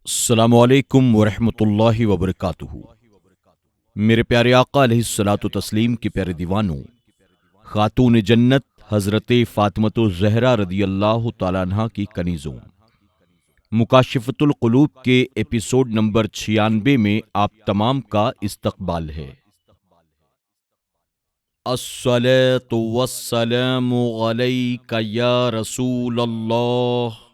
السلام علیکم ورحمۃ اللہ وبرکاتہ۔ میرے پیارے آقا علیہ الصلاۃ والتسلیم کے پیارے دیوانوں، خاتون جنت حضرت فاطمۃ الزہرا رضی اللہ تعالیٰ عنہا کی کنیزوں، مکاشفۃ القلوب کے ایپیسوڈ نمبر 96 میں آپ تمام کا استقبال ہے۔ الصلاۃ والسلام علیک یا رسول اللہ،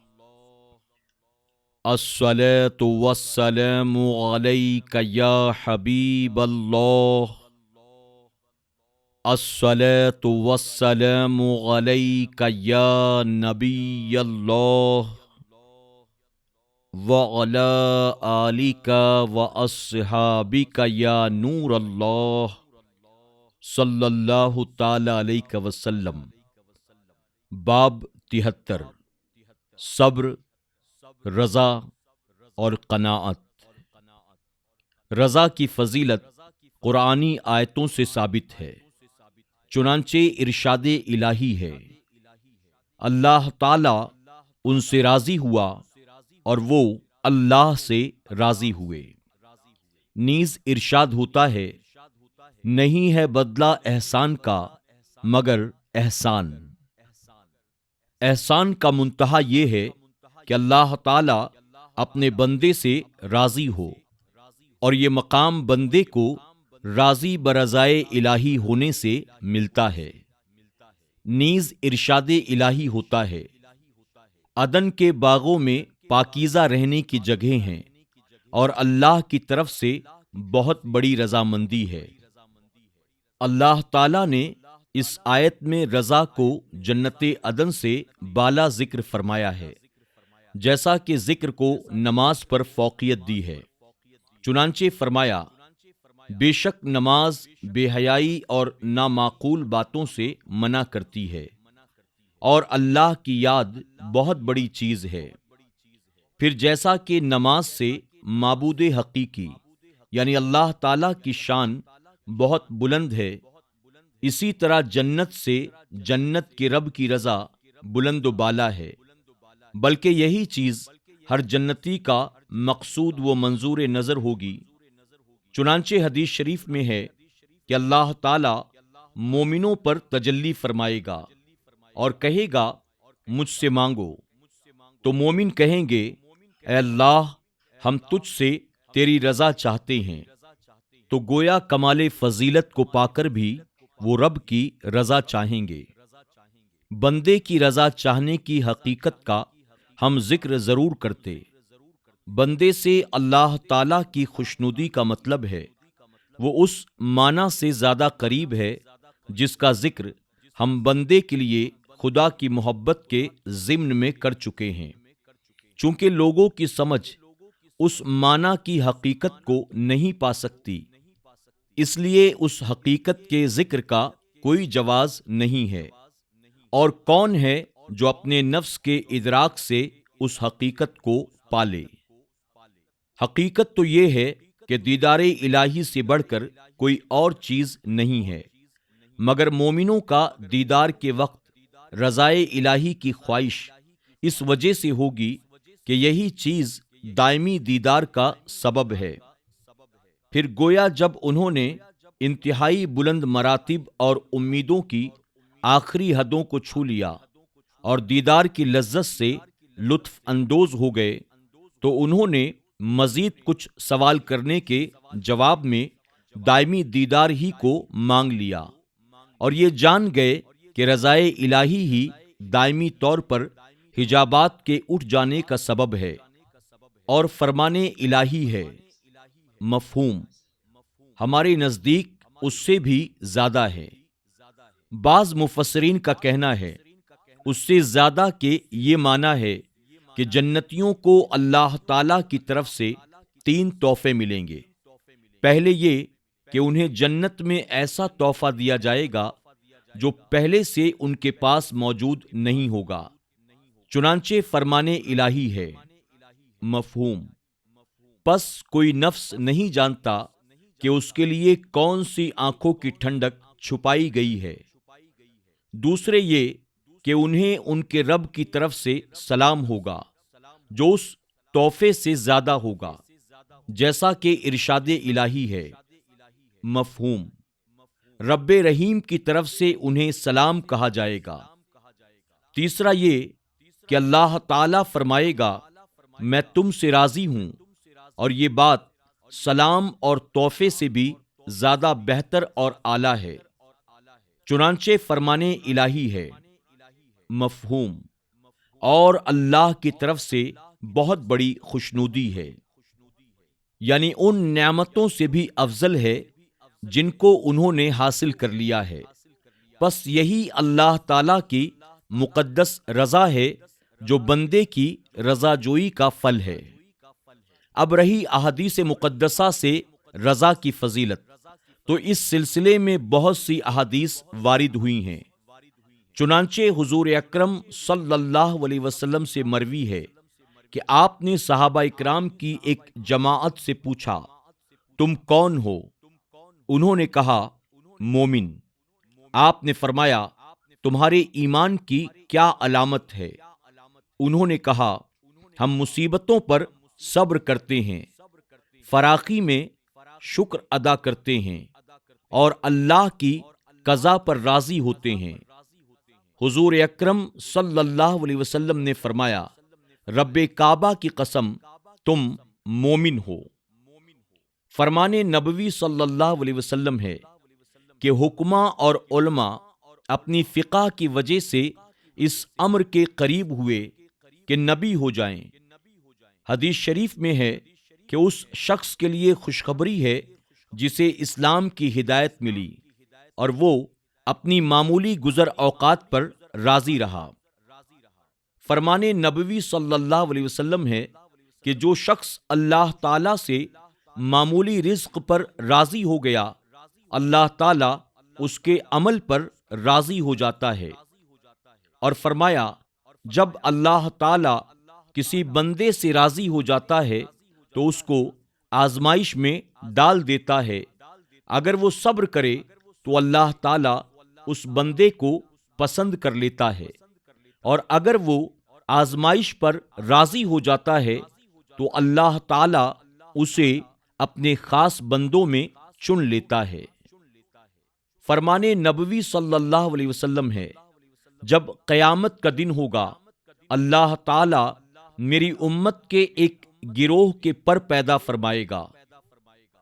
الصلاۃ والسلام علیک یا حبیب اللہ، الصلاۃ والسلام علیک یا نبی اللہ، وعلی آلک واصحابک یا نور اللہ، صلی اللہ تعالی علیہ وسلم۔ باب 73، صبر، رضا اور قناعت۔ رضا کی فضیلت قرآنی آیتوں سے ثابت ہے، چنانچہ ارشاد الہی ہے، اللہ تعالی ان سے راضی ہوا اور وہ اللہ سے راضی ہوئے۔ نیز ارشاد ہوتا ہے، نہیں ہے بدلہ احسان کا مگر احسان۔ احسان کا منتہا یہ ہے کہ اللہ تعالی اپنے بندے سے راضی ہو، اور یہ مقام بندے کو راضی برضائے الہی ہونے سے ملتا ہے۔ نیز ارشاد الہی ہوتا ہے، عدن کے باغوں میں پاکیزہ رہنے کی جگہیں ہیں، اور اللہ کی طرف سے بہت بڑی رضامندی ہے۔ اللہ تعالی نے اس آیت میں رضا کو جنت عدن سے بالا ذکر فرمایا ہے، جیسا کہ ذکر کو نماز پر فوقیت دی ہے۔ چنانچہ فرمایا، بے شک نماز بے حیائی اور نامعقول باتوں سے منع کرتی ہے، اور اللہ کی یاد بہت بڑی چیز ہے۔ پھر جیسا کہ نماز سے معبود حقیقی یعنی اللہ تعالی کی شان بہت بلند ہے، اسی طرح جنت سے جنت کے رب کی رضا بلند و بالا ہے، بلکہ یہی چیز ہر جنتی کا مقصود و منظور نظر ہوگی۔ چنانچہ حدیث شریف میں ہے کہ اللہ تعالی مومنوں پر تجلی فرمائے گا اور کہے گا، مجھ سے مانگو، تو مومن کہیں گے، اے اللہ، ہم تجھ سے تیری رضا چاہتے ہیں۔ تو گویا کمال فضیلت کو پا کر بھی وہ رب کی رضا چاہیں گے۔ بندے کی رضا چاہنے کی حقیقت کا ہم ذکر ضرور کرتے۔ بندے سے اللہ تعالی کی خوشنودی کا مطلب ہے، وہ اس معنی سے زیادہ قریب ہے جس کا ذکر ہم بندے کے لیے خدا کی محبت کے ضمن میں کر چکے ہیں۔ چونکہ لوگوں کی سمجھ اس معنی کی حقیقت کو نہیں پا سکتی، اس لیے اس حقیقت کے ذکر کا کوئی جواز نہیں ہے۔ اور کون ہے جو اپنے نفس کے ادراک سے اس حقیقت کو پالے؟ حقیقت تو یہ ہے کہ دیدار الہی سے بڑھ کر کوئی اور چیز نہیں ہے، مگر مومنوں کا دیدار کے وقت رضائے الہی کی خواہش اس وجہ سے ہوگی کہ یہی چیز دائمی دیدار کا سبب ہے۔ پھر گویا جب انہوں نے انتہائی بلند مراتب اور امیدوں کی آخری حدوں کو چھو لیا اور دیدار کی لذت سے لطف اندوز ہو گئے، تو انہوں نے مزید کچھ سوال کرنے کے جواب میں دائمی دیدار ہی کو مانگ لیا، اور یہ جان گئے کہ رضائے الہی ہی دائمی طور پر حجابات کے اٹھ جانے کا سبب ہے اور فرمان الہی ہے۔ مفہوم ہمارے نزدیک اس سے بھی زیادہ ہے۔ بعض مفسرین کا کہنا ہے، اس سے زیادہ کہ یہ معنی ہے کہ جنتیوں کو اللہ تعالی کی طرف سے 3 تحفے ملیں گے۔ پہلے یہ کہ انہیں جنت میں ایسا تحفہ دیا جائے گا جو پہلے سے ان کے پاس موجود نہیں ہوگا، چنانچہ فرمان الہی ہے۔ مفہوم پس کوئی نفس نہیں جانتا کہ اس کے لیے کون سی آنکھوں کی ٹھنڈک چھپائی گئی ہے۔ دوسرے یہ کہ انہیں ان کے رب کی طرف سے سلام ہوگا جو اس تحفے سے زیادہ ہوگا، جیسا کہ ارشاد الہی ہے۔ مفہوم: رب رحیم کی طرف سے انہیں سلام کہا جائے گا۔ تیسرا یہ کہ اللہ تعالیٰ فرمائے گا میں تم سے راضی ہوں، اور یہ بات سلام اور تحفے سے بھی زیادہ بہتر اور اعلیٰ ہے، چنانچہ فرمانے الہی ہے۔ مفہوم: اور اللہ کی طرف سے بہت بڑی خوشنودی ہے، یعنی ان نعمتوں سے بھی افضل ہے جن کو انہوں نے حاصل کر لیا ہے۔ بس یہی اللہ تعالیٰ کی مقدس رضا ہے جو بندے کی رضا جوئی کا پھل ہے۔ اب رہی احادیث مقدسہ سے رضا کی فضیلت، تو اس سلسلے میں بہت سی احادیث وارد ہوئی ہیں۔ چنانچہ حضور اکرم صلی اللہ علیہ وسلم سے مروی ہے کہ آپ نے صحابہ اکرام کی ایک جماعت سے پوچھا، تم کون ہو؟ انہوں نے کہا، مومن۔ آپ نے فرمایا، تمہارے ایمان کی کیا علامت ہے؟ انہوں نے کہا، ہم مصیبتوں پر صبر کرتے ہیں، فراخی میں شکر ادا کرتے ہیں، اور اللہ کی قضا پر راضی ہوتے ہیں۔ حضور اکرم صلی اللہ علیہ وسلم نے فرمایا، رب کعبہ کی قسم تم مومن ہو۔ فرمان نبوی صلی اللہ علیہ وسلم ہے کہ حکما اور علماء اپنی فقہ کی وجہ سے اس امر کے قریب ہوئے کہ نبی ہو جائیں۔ حدیث شریف میں ہے کہ اس شخص کے لیے خوشخبری ہے جسے اسلام کی ہدایت ملی اور وہ اپنی معمولی گزر اوقات پر راضی رہا۔ فرمان نبوی صلی اللہ علیہ وسلم ہے کہ جو شخص اللہ تعالیٰ سے معمولی رزق پر راضی ہو گیا، اللہ تعالیٰ اس کے عمل پر راضی ہو جاتا ہے۔ اور فرمایا، جب اللہ تعالیٰ کسی بندے سے راضی ہو جاتا ہے تو اس کو آزمائش میں ڈال دیتا ہے۔ اگر وہ صبر کرے تو اللہ تعالیٰ اس بندے کو پسند کر لیتا ہے، اور اگر وہ آزمائش پر راضی ہو جاتا ہے تو اللہ تعالیٰ اسے اپنے خاص بندوں میں چن لیتا ہے۔ فرمان نبوی صلی اللہ علیہ وسلم ہے، جب قیامت کا دن ہوگا، اللہ تعالیٰ میری امت کے ایک گروہ کے پر پیدا فرمائے گا،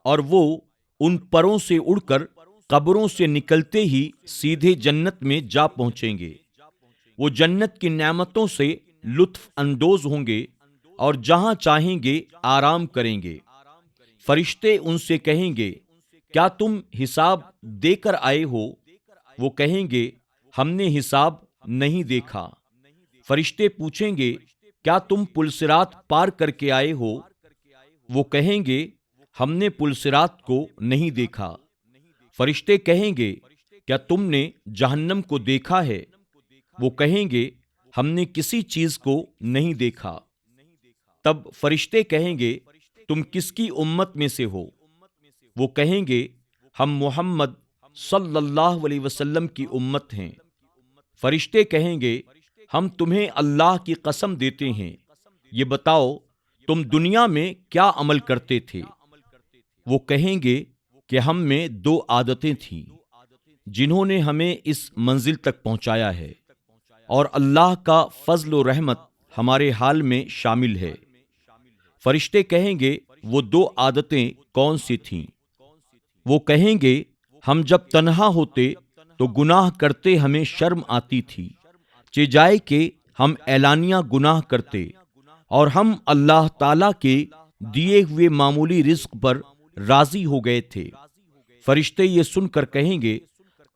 اور وہ ان پروں سے اڑ کر قبروں سے نکلتے ہی سیدھے جنت میں جا پہنچیں گے۔ وہ جنت کی نعمتوں سے لطف اندوز ہوں گے اور جہاں چاہیں گے آرام کریں گے۔ فرشتے ان سے کہیں گے، کیا تم حساب دے کر آئے ہو؟ وہ کہیں گے، ہم نے حساب نہیں دیکھا۔ فرشتے پوچھیں گے، کیا تم پلصراط پار کر کے آئے ہو؟ وہ کہیں گے، ہم نے پلصراط کو نہیں دیکھا۔ فرشتے کہیں گے، کیا تم نے جہنم کو دیکھا ہے؟ وہ کہیں گے، ہم نے کسی چیز کو نہیں دیکھا۔ تب فرشتے کہیں گے، تم کس کی امت میں سے ہو؟ وہ کہیں گے، ہم محمد صلی اللہ علیہ وسلم کی امت ہیں۔ فرشتے کہیں گے، ہم تمہیں اللہ کی قسم دیتے ہیں، یہ بتاؤ تم دنیا میں کیا عمل کرتے تھے؟ وہ کہیں گے کہ ہم میں 2 عادتیں تھیں جنہوں نے ہمیں اس منزل تک پہنچایا ہے، اور اللہ کا فضل و رحمت ہمارے حال میں شامل ہے۔ فرشتے کہیں گے، وہ 2 عادتیں کون سی تھیں؟ وہ کہیں گے، ہم جب تنہا ہوتے تو گناہ کرتے ہمیں شرم آتی تھی، چہ جائے کہ ہم اعلانیہ گناہ کرتے، اور ہم اللہ تعالیٰ کے دیے ہوئے معمولی رزق پر راضی ہو گئے تھے۔ فرشتے یہ سن کر کہیں گے،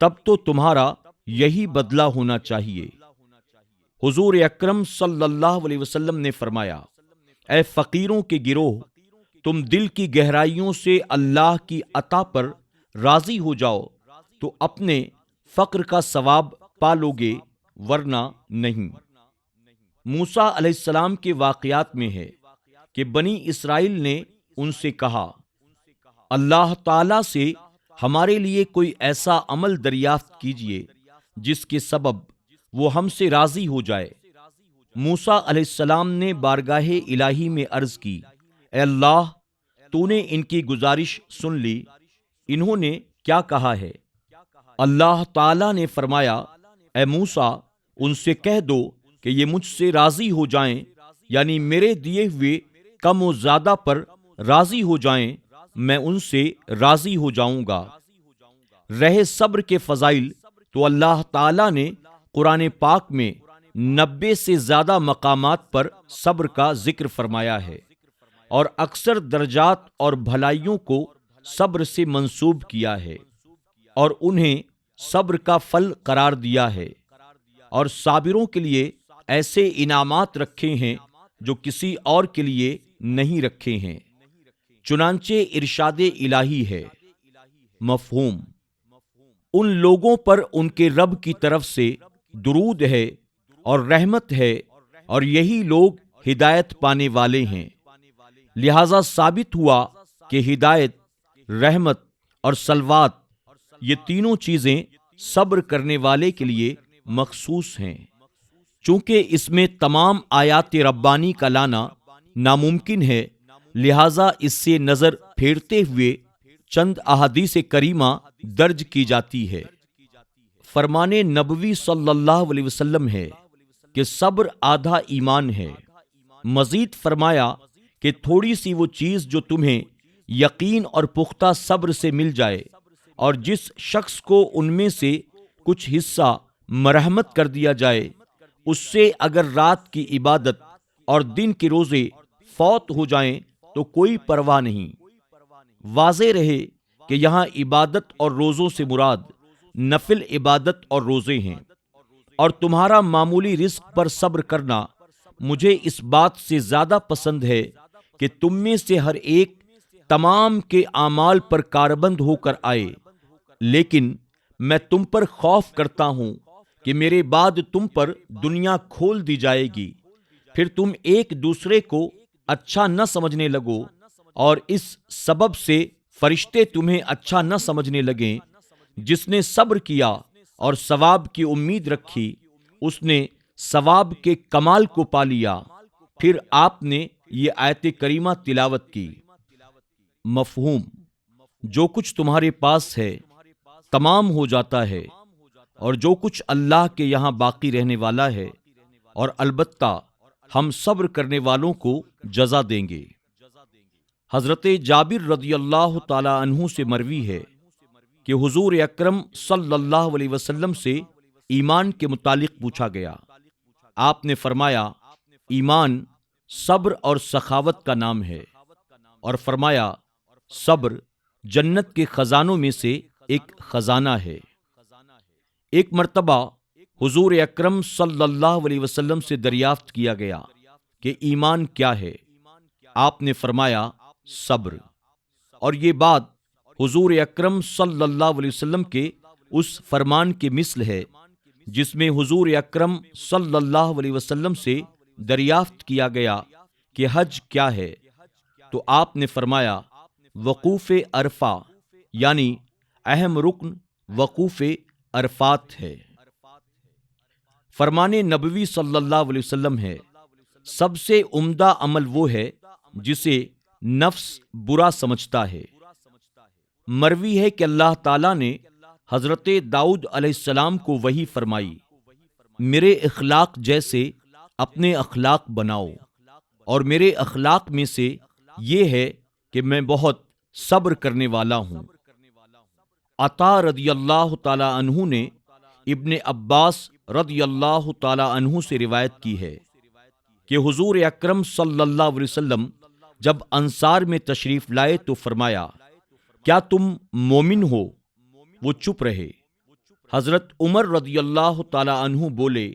تب تو تمہارا یہی بدلہ ہونا چاہیے۔ حضور اکرم صلی اللہ علیہ وسلم نے فرمایا، اے فقیروں کے گروہ، تم دل کی گہرائیوں سے اللہ کی عطا پر راضی ہو جاؤ تو اپنے فقر کا ثواب پالو گے، ورنہ نہیں۔ موسیٰ علیہ السلام کے واقعات میں ہے کہ بنی اسرائیل نے ان سے کہا، اللہ تعالیٰ سے ہمارے لیے کوئی ایسا عمل دریافت کیجیے جس کے سبب وہ ہم سے راضی ہو جائے۔ موسیٰ علیہ السلام نے بارگاہ الہی میں عرض کی، اے اللہ، تو نے ان کی گزارش سن لی، انہوں نے کیا کہا ہے؟ اللہ تعالیٰ نے فرمایا، اے موسیٰ، ان سے کہہ دو کہ یہ مجھ سے راضی ہو جائیں، یعنی میرے دیے ہوئے کم و زیادہ پر راضی ہو جائیں، میں ان سے راضی ہو جاؤں گا۔ رہے صبر کے فضائل تو اللہ تعالیٰ نے قرآن پاک میں 90 سے زیادہ مقامات پر صبر کا ذکر فرمایا ہے، اور اکثر درجات اور بھلائیوں کو صبر سے منسوب کیا ہے، اور انہیں صبر کا پھل قرار دیا ہے، اور صابروں کے لیے ایسے انعامات رکھے ہیں جو کسی اور کے لیے نہیں رکھے ہیں۔ چنانچہ ارشاد الہی ہے۔ مفہوم: ان لوگوں پر ان کے رب کی طرف سے درود ہے اور رحمت ہے، اور یہی لوگ ہدایت پانے والے ہیں۔ لہذا ثابت ہوا کہ ہدایت، رحمت اور صلوات، یہ تینوں چیزیں صبر کرنے والے کے لیے مخصوص ہیں۔ چونکہ اس میں تمام آیات ربانی کا لانا ناممکن ہے، لہذا اس سے نظر پھیرتے ہوئے چند احادیث کریمہ درج کی جاتی ہے۔ فرمان نبوی صلی اللہ علیہ وسلم ہے کہ صبر آدھا ایمان ہے۔ مزید فرمایا کہ تھوڑی سی وہ چیز جو تمہیں یقین اور پختہ صبر سے مل جائے، اور جس شخص کو ان میں سے کچھ حصہ مرحمت کر دیا جائے، اس سے اگر رات کی عبادت اور دن کے روزے فوت ہو جائیں تو کوئی پرواہ نہیں۔ واضح رہے کہ یہاں عبادت اور روزوں سے مراد نفل عبادت اور روزے ہیں، اور تمہارا معمولی رزق پر صبر کرنا مجھے اس بات سے زیادہ پسند ہے کہ تم میں سے ہر ایک تمام کے اعمال پر کاربند ہو کر آئے، لیکن میں تم پر خوف کرتا ہوں کہ میرے بعد تم پر دنیا کھول دی جائے گی، پھر تم ایک دوسرے کو اچھا نہ سمجھنے لگو، اور اس سبب سے فرشتے تمہیں اچھا نہ سمجھنے لگیں۔ جس نے صبر کیا اور ثواب کی امید رکھی، اس نے ثواب کے کمال کو پا لیا۔ پھر آپ نے یہ آیت کریمہ تلاوت کی۔ مفہوم: جو کچھ تمہارے پاس ہے تمام ہو جاتا ہے، اور جو کچھ اللہ کے یہاں باقی رہنے والا ہے، اور البتہ ہم صبر کرنے والوں کو جزا دیں گے۔ حضرت جابر رضی اللہ تعالی عنہ سے مروی ہے کہ حضور اکرم صلی اللہ علیہ وسلم سے ایمان کے متعلق پوچھا گیا۔ آپ نے فرمایا، ایمان صبر اور سخاوت کا نام ہے، اور فرمایا، صبر جنت کے خزانوں میں سے ایک خزانہ ہے۔ ایک مرتبہ حضور اکرم صلی اللہ علیہ وسلم سے دریافت کیا گیا کہ ایمان کیا ہے؟ آپ نے فرمایا، صبر۔ اور یہ بات حضور اکرم صلی اللہ علیہ وسلم کے اس فرمان کے مثل ہے جس میں حضور اکرم صلی اللہ علیہ وسلم سے دریافت کیا گیا کہ حج کیا ہے؟ تو آپ نے فرمایا، وقوف عرفہ، یعنی اہم رکن وقوف عرفات ہے۔ فرمان نبوی صلی اللہ علیہ وسلم ہے، سب سے عمدہ عمل وہ ہے جسے نفس برا سمجھتا ہے۔ مروی ہے کہ اللہ تعالیٰ نے حضرت داؤد علیہ السلام کو وحی فرمائی، میرے اخلاق جیسے اپنے اخلاق بناؤ، اور میرے اخلاق میں سے یہ ہے کہ میں بہت صبر کرنے والا ہوں۔ عطا رضی اللہ تعالی عنہ نے ابن عباس رضی اللہ تعالی عنہ سے روایت کی ہے کہ حضور اکرم صلی اللہ علیہ وسلم جب انصار میں تشریف لائے تو فرمایا، کیا تم مومن ہو؟ وہ چپ رہے۔ حضرت عمر رضی اللہ تعالی عنہ بولے،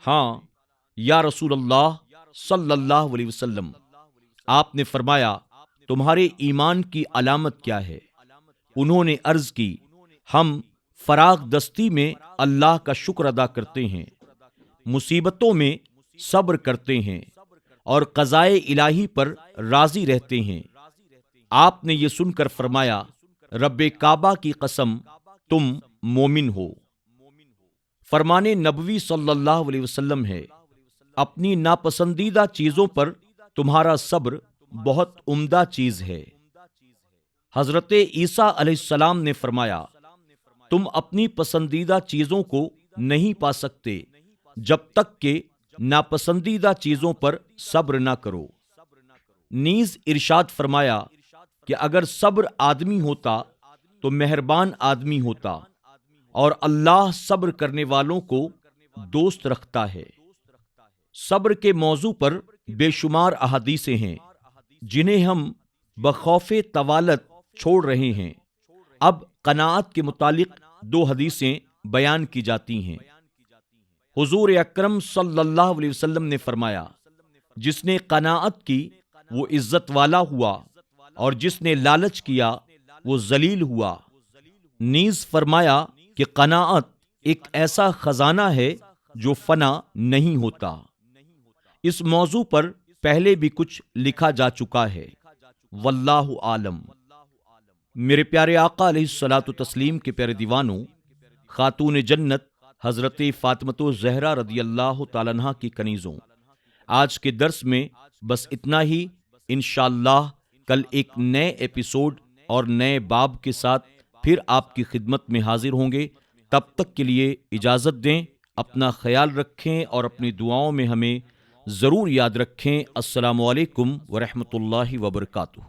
ہاں یا رسول اللہ صلی اللہ علیہ وسلم۔ آپ نے فرمایا، تمہارے ایمان کی علامت کیا ہے؟ انہوں نے عرض کی، ہم فراغ دستی میں اللہ کا شکر ادا کرتے ہیں، مصیبتوں میں صبر کرتے ہیں، اور قضائے الہی پر راضی رہتے ہیں۔ آپ نے یہ سن کر فرمایا، رب کعبہ کی قسم تم مومن ہو۔ فرمان نبوی صلی اللہ علیہ وسلم ہے، اپنی ناپسندیدہ چیزوں پر تمہارا صبر بہت عمدہ چیز ہے۔ حضرت عیسیٰ علیہ السلام نے فرمایا، تم اپنی پسندیدہ چیزوں کو نہیں پا سکتے جب تک کہ ناپسندیدہ چیزوں پر صبر نہ کرو۔ نیز ارشاد فرمایا کہ اگر صبر آدمی ہوتا تو مہربان آدمی ہوتا، اور اللہ صبر کرنے والوں کو دوست رکھتا ہے۔ صبر کے موضوع پر بے شمار احادیثیں ہیں جنہیں ہم بخوف طوالت چھوڑ رہے ہیں۔ اب قناعت کے متعلق 2 حدیثیں بیان کی جاتی ہیں۔ حضور اکرم صلی اللہ علیہ وسلم نے فرمایا، جس نے قناعت کی وہ عزت والا ہوا، اور جس نے لالچ کیا وہ ذلیل ہوا۔ نیز فرمایا کہ قناعت ایک ایسا خزانہ ہے جو فنا نہیں ہوتا۔ اس موضوع پر پہلے بھی کچھ لکھا جا چکا ہے، واللہ عالم۔ میرے پیارے آقا علیہ الصلاۃ والتسلیم کے پیارے دیوانوں، خاتون جنت حضرت فاطمۃ الزہرا رضی اللہ تعالیٰ عنہا کی کنیزوں، آج کے درس میں بس اتنا ہی۔ انشاءاللہ کل ایک نئے ایپیسوڈ اور نئے باب کے ساتھ پھر آپ کی خدمت میں حاضر ہوں گے۔ تب تک کے لیے اجازت دیں، اپنا خیال رکھیں اور اپنی دعاؤں میں ہمیں ضرور یاد رکھیں۔ السلام علیکم ورحمۃ اللہ وبرکاتہ۔